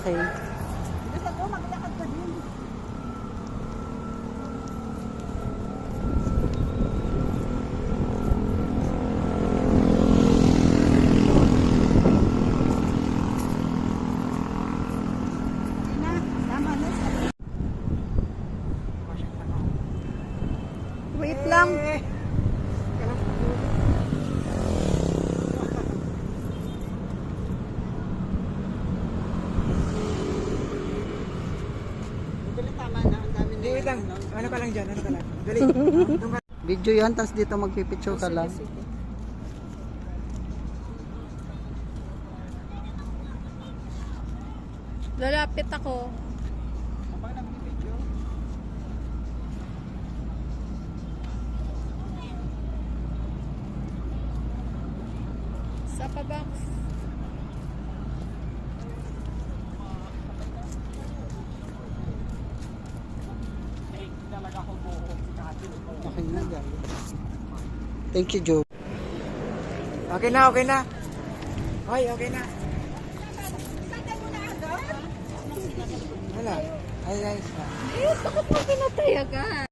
Okay. Gusto ko, maglakad ka din. Wait lang. Wait lang. Ano ka lang dyan? Ano ka lang? Dali. Video yan, tapos dito magpipicture ka lang. Lalapit ako. Sa pabox. Okay na, guys. Thank you, Joe. Okay na, okay na. Hoy, okay na. Wala. Ay, ay. Eh, bakit mo pinatay agad?